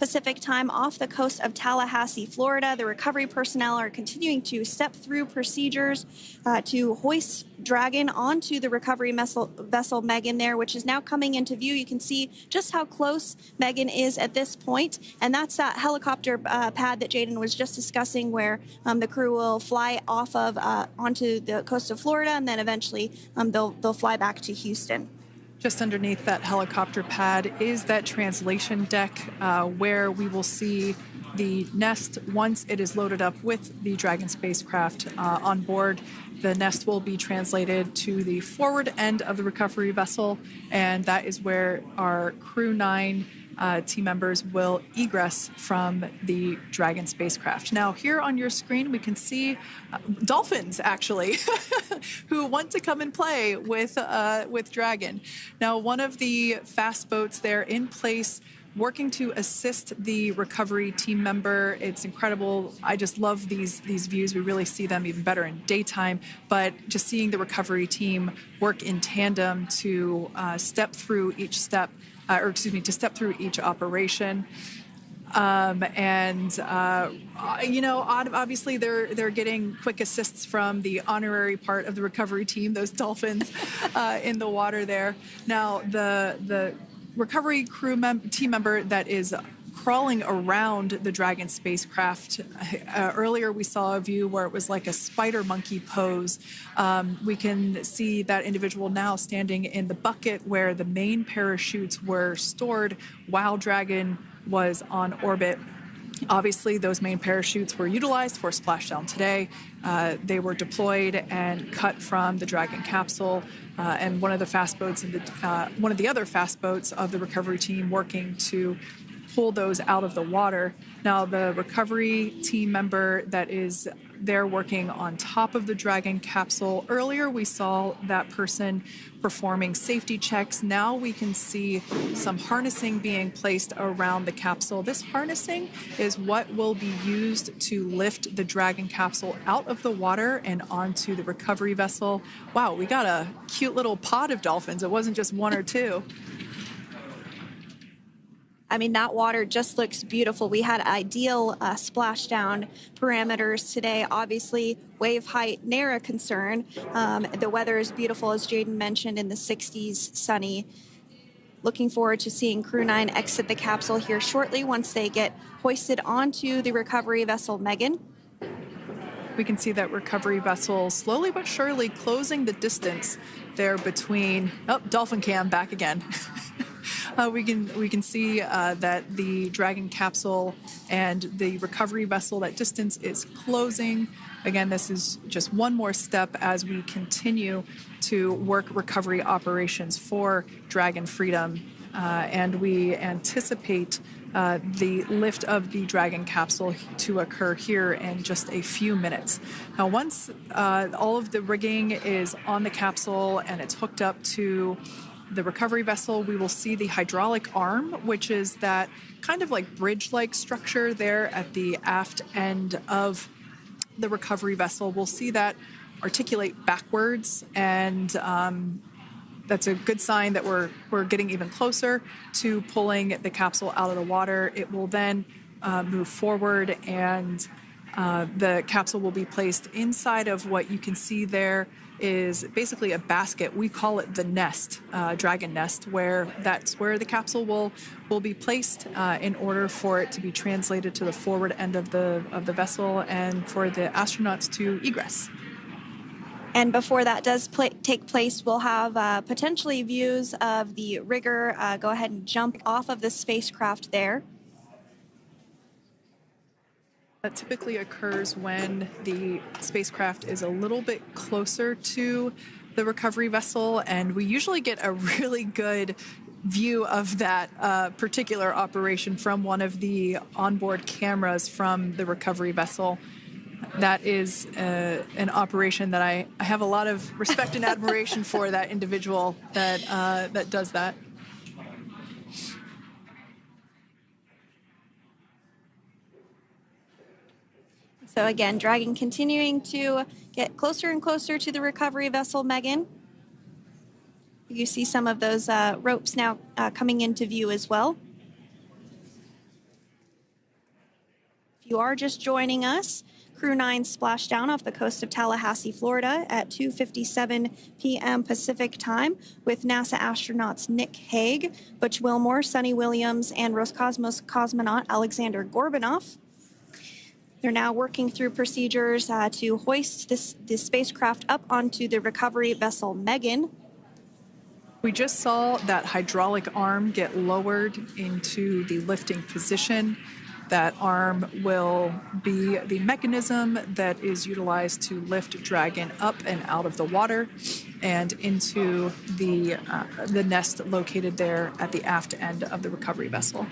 Pacific time off the coast of Tallahassee, Florida. The recovery personnel are continuing to step through procedures to hoist Dragon onto the recovery vessel Megan there, which is now coming into view. You can see just how close Megan is at this point, and that's that helicopter pad that Jaden was just discussing, where the crew will fly off of onto the coast of Florida, and then eventually they'll fly back to Houston. Just underneath that helicopter pad is that translation deck where we will see the nest once it is loaded up with the Dragon spacecraft on board. The nest will be translated to the forward end of the recovery vessel, and that is where our Crew 9 team members will egress from the Dragon spacecraft. Now, here on your screen, we can see dolphins, actually, who want to come and play with Dragon. Now, one of the fast boats there in place, working to assist the recovery team member. It's incredible. I just love these views. We really see them even better in daytime, but just seeing the recovery team work in tandem to step through each step, to step through each operation. Obviously they're getting quick assists from the honorary part of the recovery team, those dolphins in the water there. Now, the recovery team member that is crawling around the Dragon spacecraft. Earlier we saw a view where it was like a spider monkey pose. We can see that individual now standing in the bucket where the main parachutes were stored while Dragon was on orbit. Obviously, those main parachutes were utilized for splashdown today. They were deployed and cut from the Dragon capsule, and one of the other fast boats of the recovery team working to pull those out of the water. Now, the recovery team member that is there working on top of the Dragon capsule, earlier we saw that person performing safety checks. Now we can see some harnessing being placed around the capsule. This harnessing is what will be used to lift the Dragon capsule out of the water and onto the recovery vessel. Wow, we got a cute little pod of dolphins. It wasn't just one or two. I mean, that water just looks beautiful. We had ideal splashdown parameters today. Obviously, wave height, ne'er a concern. The weather is beautiful, as Jaden mentioned, in the 60s, sunny. Looking forward to seeing Crew 9 exit the capsule here shortly once they get hoisted onto the recovery vessel Megan. We can see that recovery vessel slowly but surely closing the distance there between... Oh, dolphin cam back again. We can see that the Dragon capsule and the recovery vessel, that distance is closing. Again, this is just one more step as we continue to work recovery operations for Dragon Freedom, and we anticipate the lift of the Dragon capsule to occur here in just a few minutes. Now, once all of the rigging is on the capsule and it's hooked up to the recovery vessel, we will see the hydraulic arm, which is that kind of like bridge-like structure there at the aft end of the recovery vessel. We'll see that articulate backwards, and that's a good sign that we're getting even closer to pulling the capsule out of the water. It will then move forward, and the capsule will be placed inside of what you can see there is basically a basket. We call it the nest, Dragon nest, where that's where the capsule will be placed in order for it to be translated to the forward end of the vessel and for the astronauts to egress. And before that does take place, we'll have potentially views of the rigger go ahead and jump off of the spacecraft there. That typically occurs when the spacecraft is a little bit closer to the recovery vessel, and we usually get a really good view of that particular operation from one of the onboard cameras from the recovery vessel. That is an operation that I have a lot of respect and admiration for, that individual that does that. So again, Dragon continuing to get closer and closer to the recovery vessel Megan. You see some of those ropes now coming into view as well. If you are just joining us, Crew 9 splashed down off the coast of Tallahassee, Florida at 2:57 p.m. Pacific time with NASA astronauts Nick Hague, Butch Wilmore, Sonny Williams, and Roscosmos cosmonaut Alexander Gorbanov. They're now working through procedures to hoist this spacecraft up onto the recovery vessel Megan. We just saw that hydraulic arm get lowered into the lifting position. That arm will be the mechanism that is utilized to lift Dragon up and out of the water and into the nest located there at the aft end of the recovery vessel.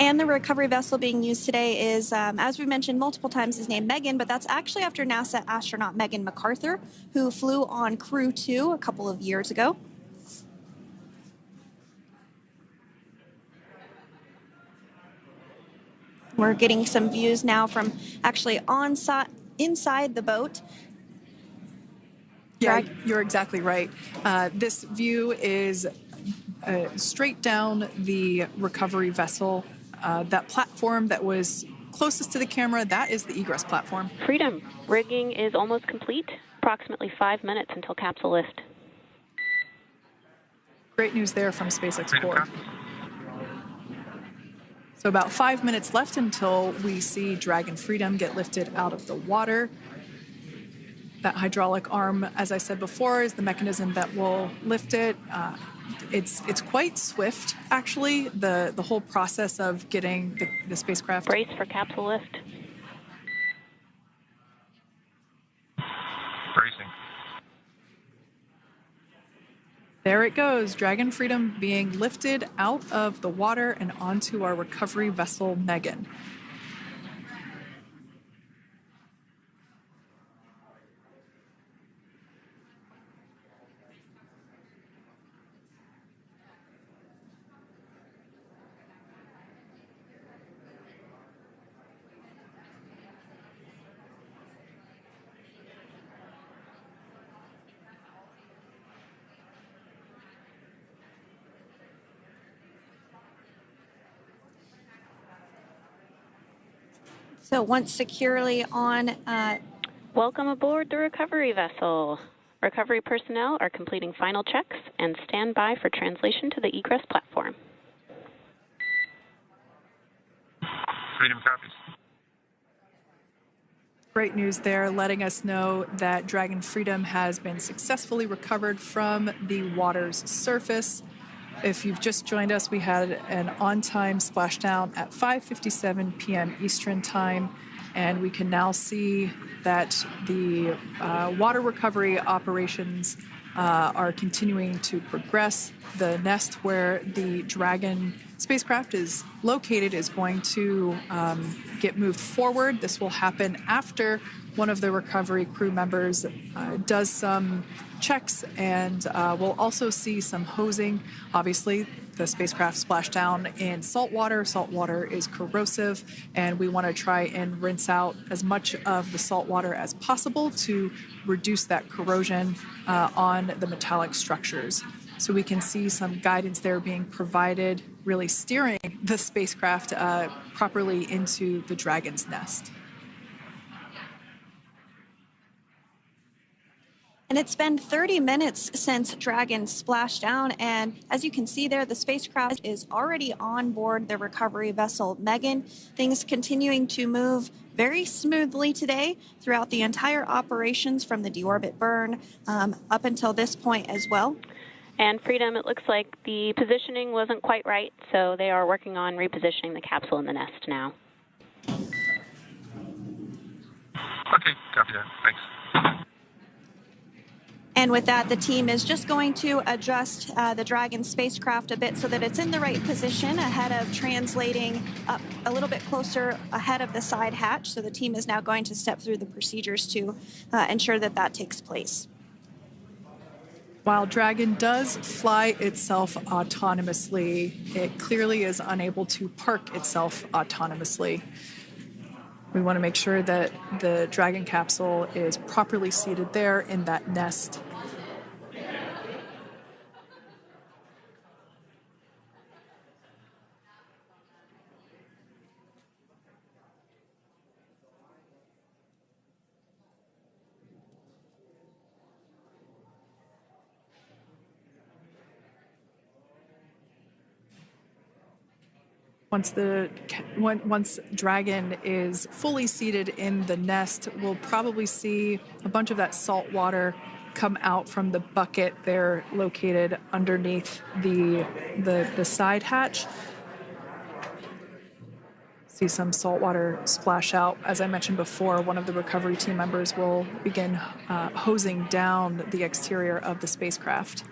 And the recovery vessel being used today is, as we mentioned multiple times, is named Megan, but that's actually after NASA astronaut Megan McArthur, who flew on Crew 2 a couple of years ago. We're getting some views now from actually inside the boat. Yeah, you're exactly right. This view is straight down the recovery vessel. That platform that was closest to the camera, that is the egress platform. Freedom. Rigging is almost complete. Approximately 5 minutes until capsule lift. Great news there from SpaceX Core. So about 5 minutes left until we see Dragon Freedom get lifted out of the water. That hydraulic arm, as I said before, is the mechanism that will lift it. It's quite swift, actually, the whole process of getting the spacecraft. Brace for capsule lift. Bracing. There it goes, Dragon Freedom being lifted out of the water and onto our recovery vessel, Megan. So once securely on... Welcome aboard the recovery vessel. Recovery personnel are completing final checks and stand by for translation to the egress platform. Freedom copies. Great news there, letting us know that Dragon Freedom has been successfully recovered from the water's surface. If you've just joined us, we had an on-time splashdown at 5:57 p.m. Eastern Time, and we can now see that the water recovery operations are continuing to progress. The nest where the Dragon spacecraft is located is going to get moved forward. This will happen after one of the recovery crew members does some checks, and we'll also see some hosing. Obviously, the spacecraft splashed down in salt water. Salt water is corrosive, and we want to try and rinse out as much of the salt water as possible to reduce that corrosion on the metallic structures. So we can see some guidance there being provided, really steering the spacecraft properly into the Dragon's nest. And it's been 30 minutes since Dragon splashed down, and as you can see there, the spacecraft is already on board the recovery vessel Megan. Things continuing to move very smoothly today throughout the entire operations from the deorbit burn up until this point as well. And Freedom, it looks like the positioning wasn't quite right, so they are working on repositioning the capsule in the nest now. Okay, copy that. Thanks. And with that, the team is just going to adjust the Dragon spacecraft a bit so that it's in the right position ahead of translating up a little bit closer ahead of the side hatch. So the team is now going to step through the procedures to ensure that that takes place. While Dragon does fly itself autonomously, it clearly is unable to park itself autonomously. We want to make sure that the Dragon capsule is properly seated there in that nest. Once Dragon is fully seated in the nest, we'll probably see a bunch of that salt water come out from the bucket there located underneath the side hatch. See some salt water splash out. As I mentioned before, one of the recovery team members will begin hosing down the exterior of the spacecraft.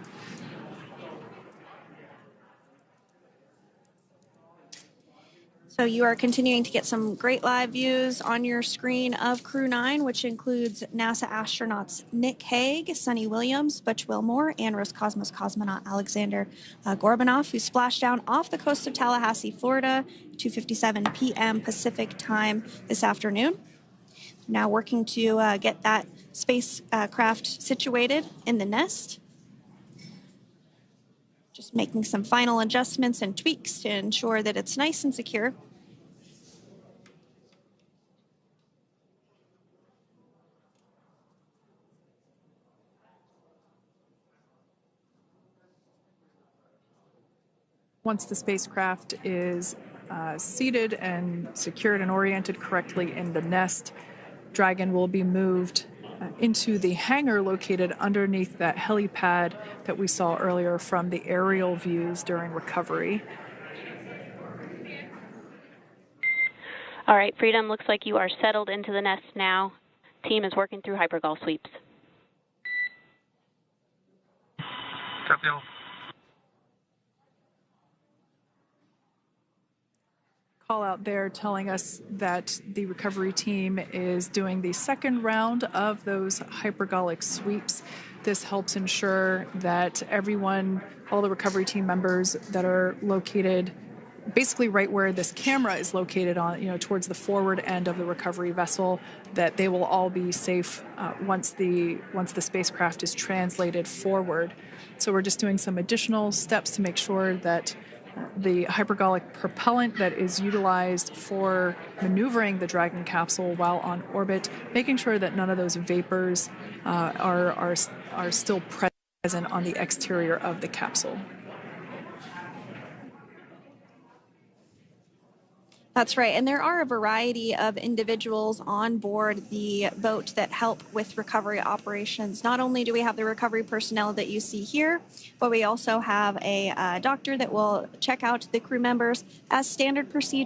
So you are continuing to get some great live views on your screen of Crew 9, which includes NASA astronauts Nick Hague, Sunny Williams, Butch Wilmore, and Roscosmos cosmonaut Alexander Gorbanov, who splashed down off the coast of Tallahassee, Florida, 2:57 p.m. Pacific time this afternoon. Now working to get that spacecraft situated in the nest. Just making some final adjustments and tweaks to ensure that it's nice and secure. Once the spacecraft is seated and secured and oriented correctly in the nest, Dragon will be moved into the hangar located underneath that helipad that we saw earlier from the aerial views during recovery. All right, Freedom, looks like you are settled into the nest now. Team is working through hypergol sweeps. Copy all. Call out there telling us that the recovery team is doing the second round of those hypergolic sweeps. This helps ensure that everyone, all the recovery team members that are located basically right where this camera is located on, towards the forward end of the recovery vessel, that they will all be safe once the spacecraft is translated forward. So we're just doing some additional steps to make sure that the hypergolic propellant that is utilized for maneuvering the Dragon capsule while on orbit, making sure that none of those vapors are still present on the exterior of the capsule. That's right. And there are a variety of individuals on board the boat that help with recovery operations. Not only do we have the recovery personnel that you see here, but we also have a doctor that will check out the crew members as standard procedure.